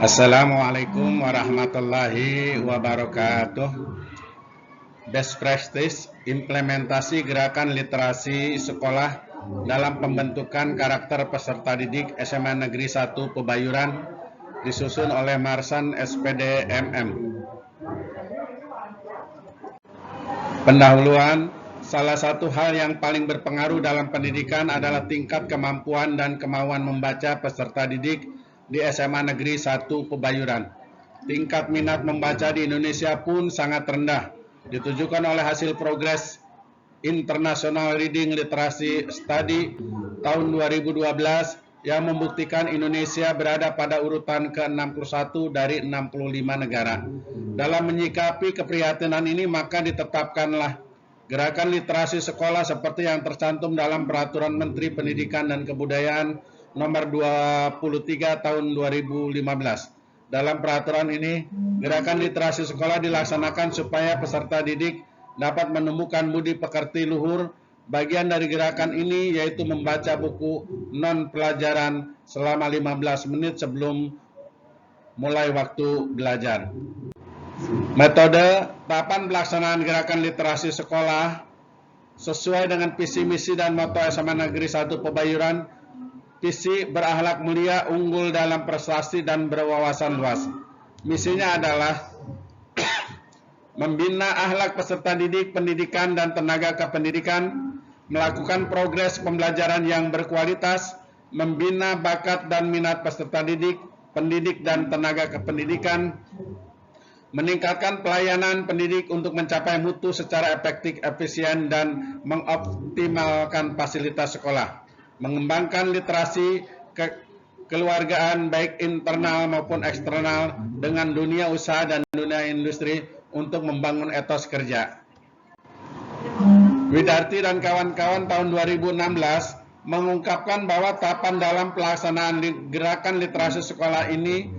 Assalamualaikum warahmatullahi wabarakatuh. Best practice implementasi gerakan literasi sekolah dalam pembentukan karakter peserta didik SMA Negeri 1 Pebayuran disusun oleh Marsan SPD MM. Pendahuluan. Salah satu hal yang paling berpengaruh dalam pendidikan adalah tingkat kemampuan dan kemauan membaca peserta didik di SMA Negeri 1 Pebayuran. Tingkat minat membaca di Indonesia pun sangat rendah, ditujukan oleh hasil progres International Reading Literacy Study tahun 2012 yang membuktikan Indonesia berada pada urutan ke-61 dari 65 negara. Dalam menyikapi keprihatinan ini, maka ditetapkanlah gerakan literasi sekolah seperti yang tercantum dalam Peraturan Menteri Pendidikan dan Kebudayaan Nomor 23 Tahun 2015. Dalam peraturan ini, gerakan literasi sekolah dilaksanakan supaya peserta didik dapat menumbuhkan budi pekerti luhur. Bagian dari gerakan ini yaitu membaca buku non-pelajaran selama 15 menit sebelum mulai waktu belajar. Metode tahapan pelaksanaan gerakan literasi sekolah sesuai dengan visi misi dan moto SMA Negeri 1 Pebayuran. Visi berakhlak mulia, unggul dalam prestasi dan berwawasan luas. Misinya adalah membina akhlak peserta didik, pendidikan dan tenaga kependidikan, melakukan progres pembelajaran yang berkualitas, membina bakat dan minat peserta didik, pendidik dan tenaga kependidikan, meningkatkan pelayanan pendidik untuk mencapai mutu secara efektif, efisien, dan mengoptimalkan fasilitas sekolah, mengembangkan literasi kekeluargaan baik internal maupun eksternal dengan dunia usaha dan dunia industri untuk membangun etos kerja. Widarti dan kawan-kawan tahun 2016 mengungkapkan bahwa tahapan dalam pelaksanaan gerakan literasi sekolah ini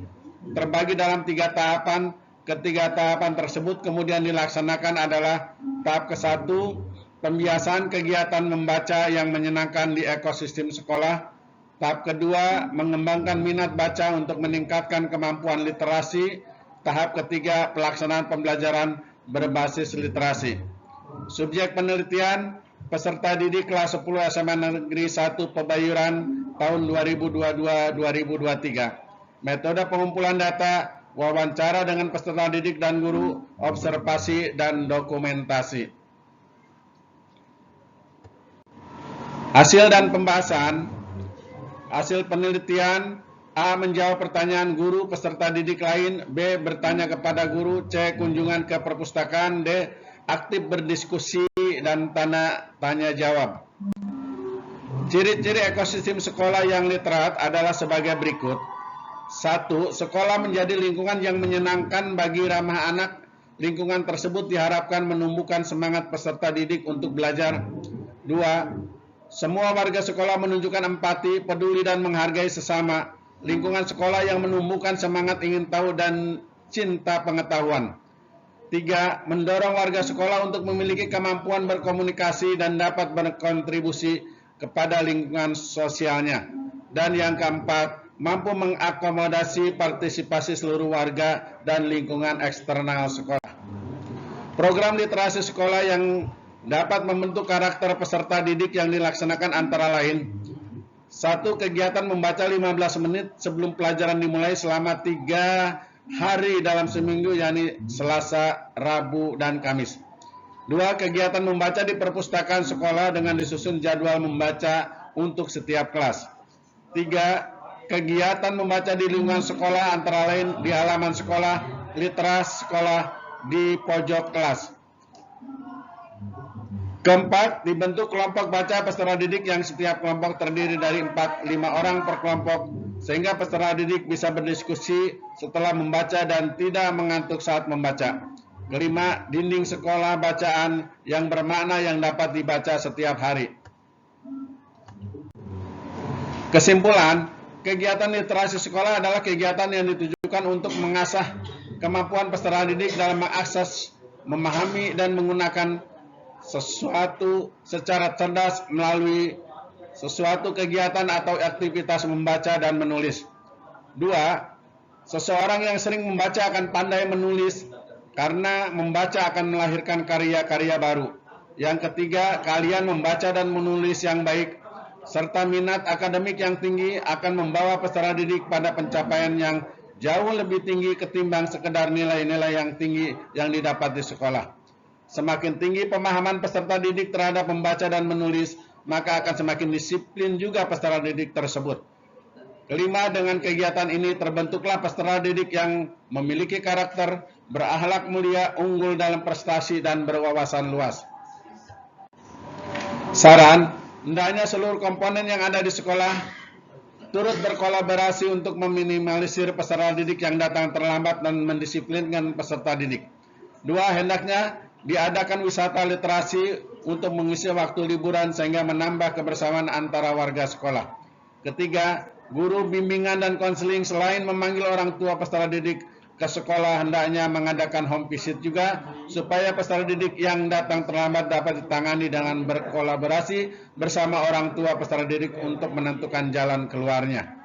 terbagi dalam 3 tahapan. Ketiga tahapan tersebut kemudian dilaksanakan adalah tahap ke-1, pembiasaan kegiatan membaca yang menyenangkan di ekosistem sekolah. Tahap kedua, mengembangkan minat baca untuk meningkatkan kemampuan literasi. Tahap ketiga, pelaksanaan pembelajaran berbasis literasi. Subjek penelitian, peserta didik kelas 10 SMA Negeri 1 Pebayuran tahun 2022-2023. Metode pengumpulan data, wawancara dengan peserta didik dan guru, observasi dan dokumentasi. Hasil dan pembahasan. Hasil penelitian: A. Menjawab pertanyaan guru peserta didik lain. B. Bertanya kepada guru. C. Kunjungan ke perpustakaan. D. Aktif berdiskusi dan tanya jawab. Ciri-ciri ekosistem sekolah yang literat adalah sebagai berikut. 1. Sekolah menjadi lingkungan yang menyenangkan bagi ramah anak. Lingkungan tersebut diharapkan menumbuhkan semangat peserta didik untuk belajar. 2. Semua warga sekolah menunjukkan empati, peduli dan menghargai sesama. Lingkungan sekolah yang menumbuhkan semangat ingin tahu dan cinta pengetahuan. 3. Mendorong warga sekolah untuk memiliki kemampuan berkomunikasi dan dapat berkontribusi kepada lingkungan sosialnya. Dan yang keempat, mampu mengakomodasi partisipasi seluruh warga dan lingkungan eksternal sekolah. Program literasi sekolah yang dapat membentuk karakter peserta didik yang dilaksanakan antara lain: 1. Kegiatan membaca 15 menit sebelum pelajaran dimulai selama 3 hari dalam seminggu, yakni Selasa, Rabu, dan Kamis. 2. Kegiatan membaca di perpustakaan sekolah dengan disusun jadwal membaca untuk setiap kelas. 3. Kegiatan membaca di lingkungan sekolah antara lain di halaman sekolah, literasi sekolah, di pojok kelas. Keempat, dibentuk kelompok baca peserta didik yang setiap kelompok terdiri dari 4-5 orang per kelompok, sehingga peserta didik bisa berdiskusi setelah membaca dan tidak mengantuk saat membaca. Kelima, dinding sekolah bacaan yang bermakna yang dapat dibaca setiap hari. Kesimpulan, kegiatan literasi sekolah adalah kegiatan yang ditujukan untuk mengasah kemampuan peserta didik dalam mengakses, memahami, dan menggunakan sesuatu secara cerdas melalui sesuatu kegiatan atau aktivitas membaca dan menulis. 2. Seseorang yang sering membaca akan pandai menulis karena membaca akan melahirkan karya-karya baru. Yang ketiga, kalian membaca dan menulis yang baik serta minat akademik yang tinggi akan membawa peserta didik pada pencapaian yang jauh lebih tinggi ketimbang sekedar nilai-nilai yang tinggi yang didapat di sekolah. Semakin tinggi pemahaman peserta didik terhadap membaca dan menulis, maka akan semakin disiplin juga peserta didik tersebut. Kelima, dengan kegiatan ini terbentuklah peserta didik yang memiliki karakter, berakhlak mulia, unggul dalam prestasi, dan berwawasan luas. Saran, hendaknya seluruh komponen yang ada di sekolah turut berkolaborasi untuk meminimalisir peserta didik yang datang terlambat dan mendisiplinkan peserta didik. Dua, hendaknya diadakan wisata literasi untuk mengisi waktu liburan sehingga menambah kebersamaan antara warga sekolah. Ketiga, guru bimbingan dan konseling selain memanggil orang tua peserta didik ke sekolah hendaknya mengadakan home visit juga supaya peserta didik yang datang terlambat dapat ditangani dengan berkolaborasi bersama orang tua peserta didik untuk menentukan jalan keluarnya.